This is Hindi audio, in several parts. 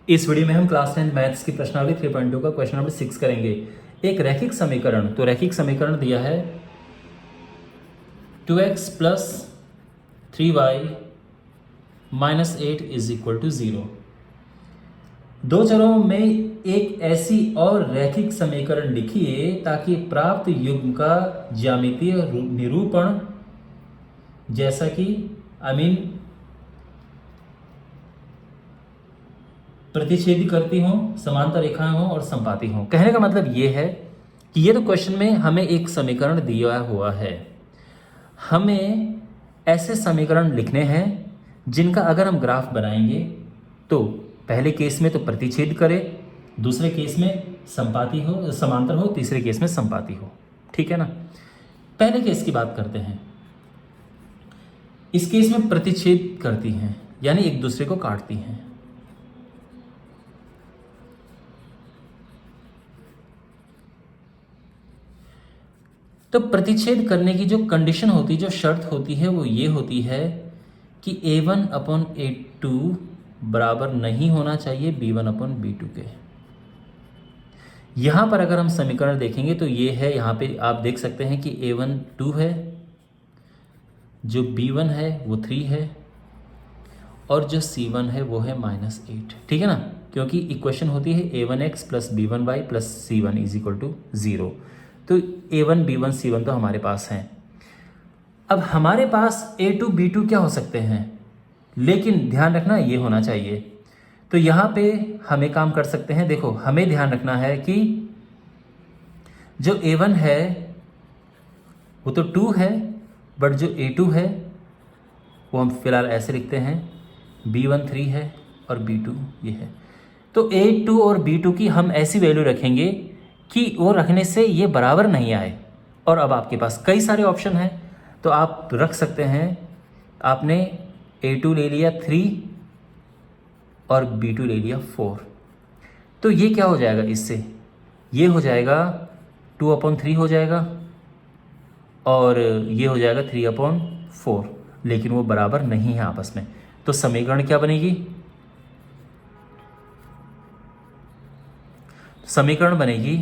इस वीडियो में हम क्लास 10 मैथ्स की प्रश्नावली 3.2 का क्वेश्चन नंबर 6 करेंगे। एक रैखिक समीकरण, तो रैखिक समीकरण दिया है 2x plus 3y minus 8 is equal to 0। दो चरों में एक ऐसी और रैखिक समीकरण लिखिए ताकि प्राप्त युग्म का ज्यामितीय निरूपण जैसा कि प्रतिच्छेदी करती हो, समांतर रेखाएं हो और संपाती हो। कहने का मतलब ये है कि ये तो क्वेश्चन में हमें एक समीकरण दिया हुआ है, हमें ऐसे समीकरण लिखने हैं जिनका अगर हम ग्राफ बनाएंगे तो पहले केस में तो प्रतिच्छेद करे, दूसरे केस में संपाती हो, समांतर हो, तीसरे केस में संपाती हो। ठीक है ना। पहले केस की बात करते हैं। इस केस में प्रतिच्छेद करती हैं, यानी एक दूसरे को काटती हैं। तो प्रतिच्छेद करने की जो कंडीशन होती है, जो शर्त होती है, वो ये होती है कि a1 अपॉन a2 बराबर नहीं होना चाहिए b1 अपॉन b2 के। यहाँ पर अगर हम समीकरण देखेंगे तो ये है, यहाँ पे आप देख सकते हैं कि a1 2 है, जो b1 है वो 3 है, और जो c1 है वो है -8। ठीक है ना, क्योंकि इक्वेशन होती है a1x plus b1y plus c1 is equal to 0। तो a1 b1 c1 तो हमारे पास हैं। अब हमारे पास a2 b2 क्या हो सकते हैं, लेकिन ध्यान रखना ये होना चाहिए। तो यहाँ पे हमें काम कर सकते हैं। देखो, हमें ध्यान रखना है कि जो a1 है वो तो 2 है, बट जो a2 है वो हम फिलहाल ऐसे लिखते हैं, b1 3 है और b2 ये है। तो a2 और b2 की हम ऐसी वैल्यू रखेंगे कि वो रखने से ये बराबर नहीं आए। और अब आपके पास कई सारे ऑप्शन हैं, तो आप रख सकते हैं। आपने a2 ले लिया 3 और b2 ले लिया 4, तो ये क्या हो जाएगा, इससे ये हो जाएगा 2/3 हो जाएगा, और ये हो जाएगा 3/4, लेकिन वो बराबर नहीं है आपस में। तो समीकरण क्या बनेगी, समीकरण बनेगी,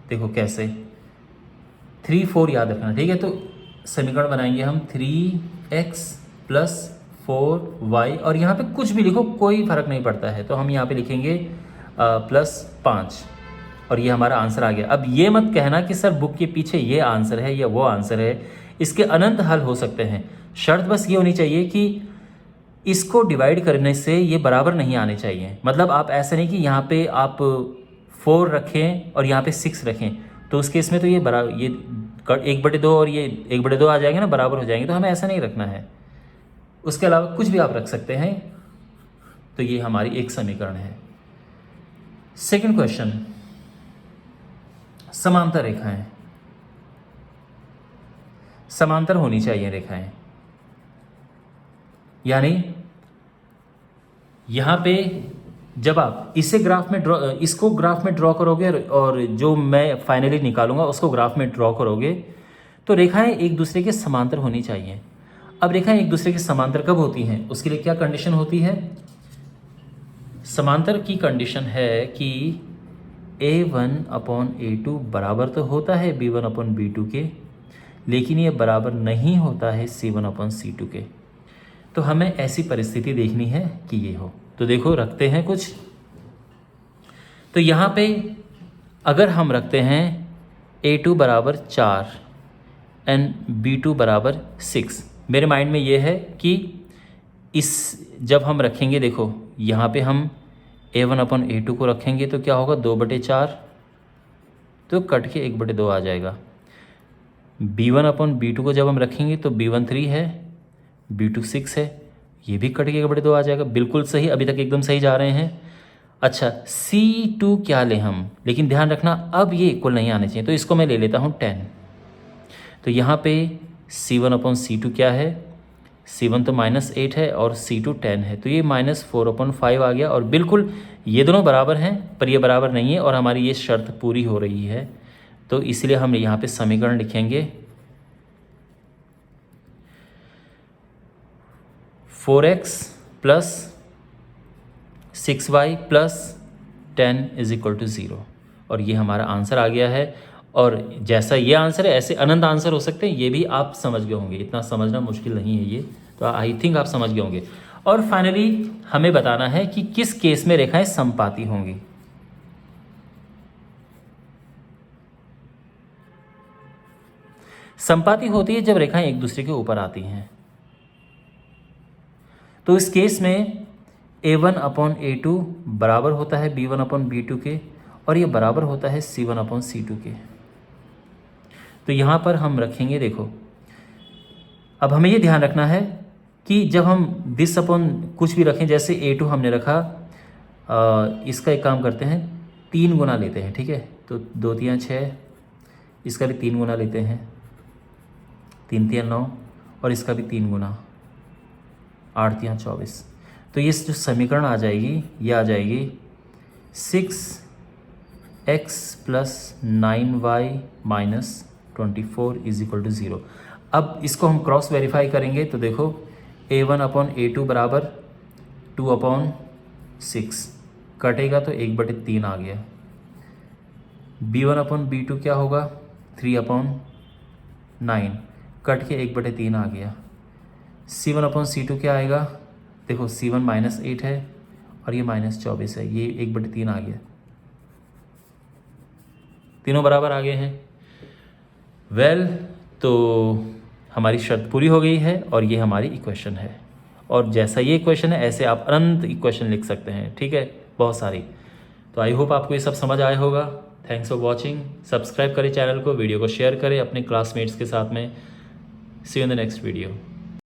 देखो कैसे, 3 4 याद रखना। ठीक है, तो समीकरण बनाएंगे हम 3x प्लस 4y, और यहाँ पे कुछ भी लिखो कोई फर्क नहीं पड़ता है। तो हम यहाँ पे लिखेंगे +5, और ये हमारा आंसर आ गया। अब ये मत कहना कि सर बुक के पीछे ये आंसर है या वो आंसर है, इसके अनंत हल हो सकते हैं। शर्त बस ये होनी चाहिए कि इसको डिवाइड करने से ये बराबर नहीं आने चाहिए। मतलब आप ऐसे नहीं कि यहाँ पे आप 4 रखें और यहाँ पे 6 रखें, तो उस केस में तो ये 1/2 और ये 1/2 आ जाएंगे ना, बराबर हो जाएंगे। तो हमें ऐसा नहीं रखना है। उसके अलावा कुछ भी आप रख सकते हैं। तो ये हमारी एक समीकरण है। सेकंड क्वेश्चन, समांतर रेखाएं, समांतर होनी चाहिए रेखाएं, यानी यहाँ पे जब आप इसे ग्राफ में इसको ग्राफ में ड्रॉ करोगे और जो मैं फाइनली निकालूंगा उसको ग्राफ में ड्रॉ करोगे, तो रेखाएं एक दूसरे के समांतर होनी चाहिए। अब रेखाएं एक दूसरे के समांतर कब होती हैं, उसके लिए क्या कंडीशन होती है। समांतर की कंडीशन है कि a1 अपॉन a2 बराबर तो होता है b1 अपॉन b2 के, लेकिन ये बराबर नहीं होता है c1 अपॉन c2 के। तो हमें ऐसी परिस्थिति देखनी है कि ये हो। तो देखो, रखते हैं कुछ। तो यहाँ पे अगर हम रखते हैं a2 बराबर 4 एंड b2 बराबर 6, मेरे माइंड में ये है कि इस जब हम रखेंगे, देखो यहाँ पे हम a1 अपॉन a2 को रखेंगे तो क्या होगा, 2/4, तो कट के 1/2 आ जाएगा। b1 अपॉन b2 को जब हम रखेंगे तो b1 3 है, b2 6 है, ये भी कट के 1/2 आ जाएगा। बिल्कुल सही, अभी तक एकदम सही जा रहे हैं। अच्छा, c2 क्या लें हम, लेकिन ध्यान रखना अब ये इक्वल नहीं आने चाहिए, तो इसको मैं ले लेता हूँ 10। तो यहाँ पे c1 अपॉन c2 क्या है, c1 तो -8 है और c2 10 है, तो ये -4/5 आ गया। और बिल्कुल ये दोनों बराबर हैं, पर ये बराबर नहीं है, और हमारी ये शर्त पूरी हो रही है। तो इसलिए हम यहाँ पे समीकरण लिखेंगे 4x plus 6y plus 10 is equal to 0। और ये हमारा आंसर आ गया है। और जैसा ये आंसर है ऐसे अनंत आंसर हो सकते हैं, ये भी आप समझ गए होंगे, इतना समझना मुश्किल नहीं है ये, तो आई थिंक आप समझ गए होंगे। और फाइनली हमें बताना है कि किस केस में रेखाएं समपाती होंगी। समपाती होती है जब रेखाएं एक दूसरे के ऊपर आती हैं। तो इस केस में A1/A2 बराबर होता है B1/B2 के, और ये बराबर होता है C1/C2 के। तो यहाँ पर हम रखेंगे, देखो अब हमें ये ध्यान रखना है कि जब हम दिस अपॉन कुछ भी रखें, जैसे A2 हमने रखा, इसका एक काम करते हैं, 3 गुना लेते हैं, ठीक है। तो 2 3 6, इसका भी 3 गुना लेते हैं, 3 3 9, और इसका भी 3 गुना, 8 3 24। तो ये जो समीकरण आ जाएगी, ये आ जाएगी 6x + 9y - 24 is equal to 0। अब इसको हम क्रॉस वेरीफाई करेंगे, तो देखो A1/A2 बराबर 2/6 कटेगा तो 1/3 आ गया। B1/B2 क्या होगा, 3/9 कट के 1/3 आ गया। C1/C2 क्या आएगा, देखो C1 -8 है और ये -24 है, ये 1/3 आ गया, तीनों बराबर आ गए हैं। वेल, तो हमारी शर्त पूरी हो गई है और ये हमारी इक्वेशन है। और जैसा ये इक्वेशन है ऐसे आप अनंत इक्वेशन लिख सकते हैं, ठीक है, बहुत सारी। तो आई होप आपको ये सब समझ आया होगा। Thanks for watching. सब्सक्राइब करें चैनल को, वीडियो को शेयर करें अपने क्लासमेट्स के साथ में। See you in the next video.